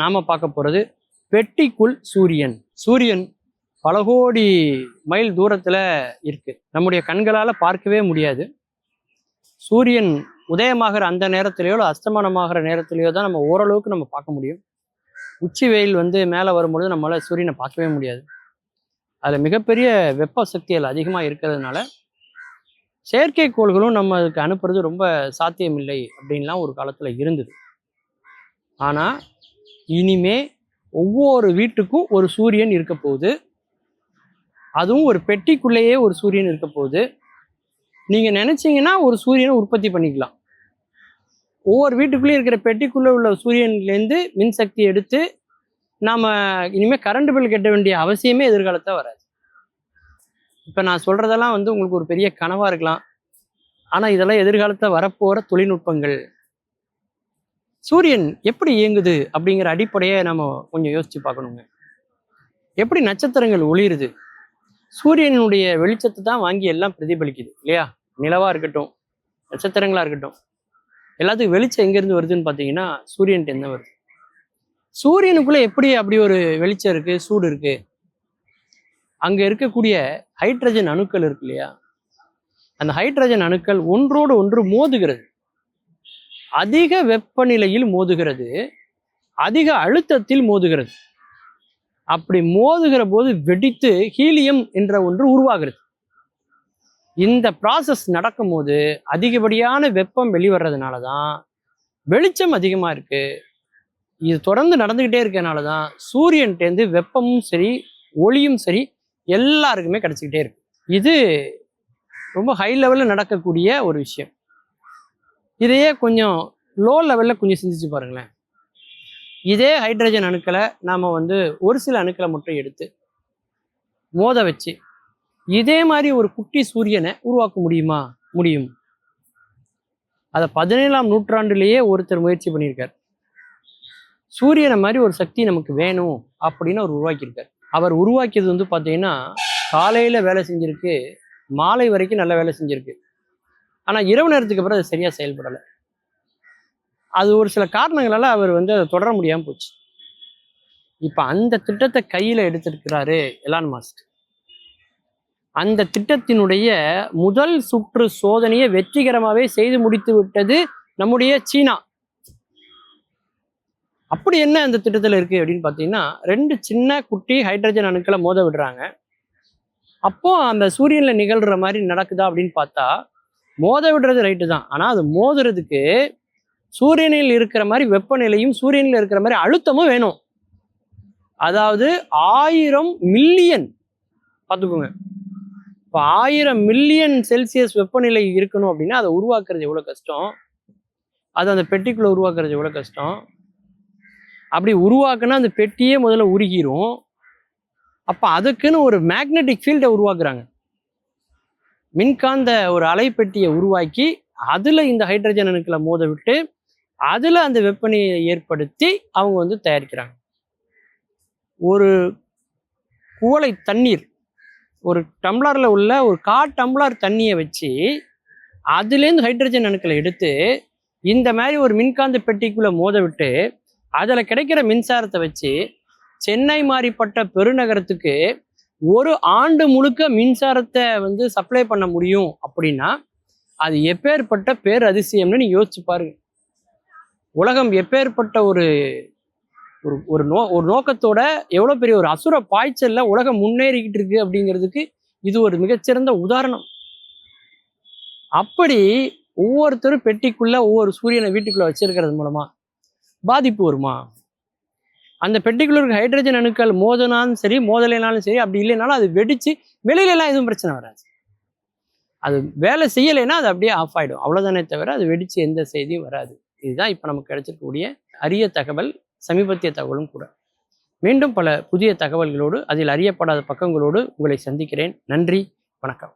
நாம பார்க்க போறது பெட்டிக்குள் சூரியன். சூரியன் பல கோடி மைல் தூரத்துல இருக்கு, நம்முடைய கண்களால பார்க்கவே முடியாது. சூரியன் உதயமாகிற அந்த நேரத்திலேயோ அஸ்தமனமாகிற நேரத்திலேயோ தான் நம்ம ஓரளவுக்கு நம்ம பார்க்க முடியும். உச்சி வெயில் மேலே வரும்பொழுது நம்மளால சூரியனை பார்க்கவே முடியாது. அதில் மிகப்பெரிய வெப்ப சக்திகள் அதிகமாக இருக்கிறதுனால செயற்கைக்கோள்களும் நம்ம அதுக்கு அனுப்புறது ரொம்ப சாத்தியமில்லை அப்படின்லாம் ஒரு காலத்தில் இருந்தது. ஆனால் இனிமே ஒவ்வொரு வீட்டுக்கும் ஒரு சூரியன் இருக்க போகுது. அதுவும் ஒரு பெட்டிக்குள்ளேயே ஒரு சூரியன் இருக்க போகுது. நீங்கள் நினச்சிங்கன்னா ஒரு சூரியனை உற்பத்தி பண்ணிக்கலாம். ஒவ்வொரு வீட்டுக்குள்ளேயும் இருக்கிற பெட்டிக்குள்ளே உள்ள சூரியன்லேருந்து மின்சக்தி எடுத்து நாம் இனிமேல் கரண்ட் பில் கட்ட வேண்டிய அவசியமே எதிர்காலத்தில் வராது. இப்போ நான் சொல்கிறதெல்லாம் உங்களுக்கு ஒரு பெரிய கனவாக இருக்கலாம். ஆனால் இதெல்லாம் எதிர்காலத்தில் வரப்போகிற தொழில்நுட்பங்கள். சூரியன் எப்படி இயங்குது அப்படிங்கிற அடிப்படையை நம்ம கொஞ்சம் யோசித்து பார்க்கணுங்க. எப்படி நட்சத்திரங்கள் ஒளிருது? சூரியனுடைய வெளிச்சத்தை தான் வாங்கி எல்லாம் பிரதிபலிக்குது இல்லையா? நிலவாக இருக்கட்டும், நட்சத்திரங்களாக இருக்கட்டும், எல்லாத்துக்கும் வெளிச்சம் எங்கேருந்து வருதுன்னு பார்த்தீங்கன்னா சூரியன்ட்டு என்ன வருது. சூரியனுக்குள்ளே எப்படி அப்படி ஒரு வெளிச்சம் இருக்குது, சூடு இருக்குது? அங்கே இருக்கக்கூடிய ஹைட்ரஜன் அணுக்கள் இருக்கு இல்லையா? அந்த ஹைட்ரஜன் அணுக்கள் ஒன்றோடு ஒன்று மோதுகிறது. அதிக வெப்பநிலையில் மோதுகிறது, அதிக அழுத்தத்தில் மோதுகிறது. அப்படி மோதுகிற போது வெடித்து ஹீலியம் என்ற ஒன்று உருவாகிறது. இந்த ப்ராசஸ் நடக்கும்போது அதிகப்படியான வெப்பம் வெளிவர்றதுனால தான் வெளிச்சம் அதிகமாக இருக்கு. இது தொடர்ந்து நடந்துக்கிட்டே இருக்கனால தான் சூரியன்டேருந்து வெப்பமும் சரி ஒளியும் சரி எல்லாருக்குமே கிடைச்சிக்கிட்டே இருக்கு. இது ரொம்ப ஹை லெவலில் நடக்கக்கூடிய ஒரு விஷயம். இதையே கொஞ்சம் லோ லெவலில் கொஞ்சம் சிந்திச்சு பாருங்களேன். இதே ஹைட்ரஜன் அணுக்களை நாம் ஒரு சில அணுக்களை மட்டும் எடுத்து மோத வச்சு இதே மாதிரி ஒரு குட்டி சூரியனை உருவாக்க முடியுமா? முடியும். அதை 17ஆம் நூற்றாண்டுலேயே ஒருத்தர் முயற்சி பண்ணியிருக்கார். சூரியனை மாதிரி ஒரு சக்தி நமக்கு வேணும் அப்படின்னு அவர் உருவாக்கியிருக்கார். அவர் உருவாக்கியது பார்த்தீங்கன்னா காலையில் வேலை செஞ்சிருக்கு, மாலை வரைக்கும் நல்ல வேலை செஞ்சிருக்கு. ஆனால் இரவு நேரத்துக்கு அப்புறம் அது சரியாக செயல்படலை. அது ஒரு சில காரணங்களால் அவர் அதை தொடர முடியாமல் போச்சு. இப்போ அந்த திட்டத்தை கையில் எடுத்திருக்கிறாரு எலான் மாஸ்க். அந்த திட்டத்தினுடைய முதல் சுற்று சோதனையை வெற்றிகரமாகவே செய்து முடித்து விட்டது நம்முடைய சீனா. அப்படி என்ன அந்த திட்டத்தில் இருக்குது அப்படின்னு பார்த்தீங்கன்னா, 2 சின்ன குட்டி ஹைட்ரஜன் அணுக்களை மோத விடுறாங்க. அப்போ அந்த சூரியனில் நிகழ்கிற மாதிரி நடக்குதா அப்படின்னு பார்த்தா மோத விடுறது ரைட்டு தான். ஆனால் அது மோதுறதுக்கு சூரியனில் இருக்கிற மாதிரி வெப்பநிலையும் சூரியனில் இருக்கிற மாதிரி அழுத்தமும் வேணும். அதாவது 1000 மில்லியன் பார்த்துக்கோங்க. இப்போ 1000 மில்லியன் செல்சியஸ் வெப்பநிலை இருக்கணும் அப்படின்னா அதை உருவாக்குறது எவ்வளோ கஷ்டம், அது அந்த பெட்டிக்குள்ளே உருவாக்குறது எவ்வளோ கஷ்டம். அப்படி உருவாக்குனா அந்த பெட்டியே முதல்ல உருகிரும். அப்போ அதுக்குன்னு ஒரு மேக்னெட்டிக் ஃபீல்டை உருவாக்குறாங்க. மின்காந்த ஒரு அலைப்பெட்டியை உருவாக்கி அதில் இந்த ஹைட்ரஜன் அணுக்களை மோத விட்டு அதில் அந்த வெப்பநிலையை ஏற்படுத்தி அவங்க தயாரிக்கிறாங்க. ஒரு குவளை தண்ணீர், ஒரு டம்ளரில் உள்ள ஒரு 1/4 டம்ளர் தண்ணியை வச்சு அதுலேருந்து ஹைட்ரஜன் அணுக்களை எடுத்து இந்த மாதிரி ஒரு மின்காந்த பெட்டிக்குள்ளே மோத விட்டு அதில் கிடைக்கிற மின்சாரத்தை வச்சு சென்னை மாதிரிப்பட்ட பெருநகரத்துக்கு ஒரு ஆண்டு முழுக்க மின்சாரத்தை சப்ளை பண்ண முடியும் அப்படின்னா அது எப்பேற்பட்ட பேரதிசயம்னு நீ யோசிச்சு பாருங்க. உலகம் எப்பேற்பட்ட ஒரு ஒரு நோக்கத்தோட எவ்வளோ பெரிய ஒரு அசுர பாய்ச்சல்ல உலகம் முன்னேறிக்கிட்டு இருக்கு அப்படிங்கிறதுக்கு இது ஒரு மிகச்சிறந்த உதாரணம். அப்படி ஒவ்வொருத்தரும் பெட்டிக்குள்ள ஒவ்வொரு சூரியனை வீட்டுக்குள்ள வச்சிருக்கிறது மூலமா பாதிப்பு வருமா? அந்த பெட்டிக்குள்ள இருக்க ஹைட்ரஜன் அணுக்கள் மோதினாலும் சரி மோதலைனாலும் சரி, அப்படி இல்லைனாலும் அது வெடிச்சு வெளியிலலாம் எதுவும் பிரச்சனை வராது. அது வேலை செய்யலைன்னா அது அப்படியே ஆஃப் ஆகிடும், அவ்வளோதானே தவிர அது வெடிச்சு எந்த செய்தியும் வராது. இதுதான் இப்போ நமக்கு கிடைச்சிருக்கக்கூடிய அரிய தகவல், சமீபத்திய தகவலும் கூட. மீண்டும் பல புதிய தகவல்களோடு அதில் அறியப்படாத பக்கங்களோடு உங்களை சந்திக்கிறேன். நன்றி, வணக்கம்.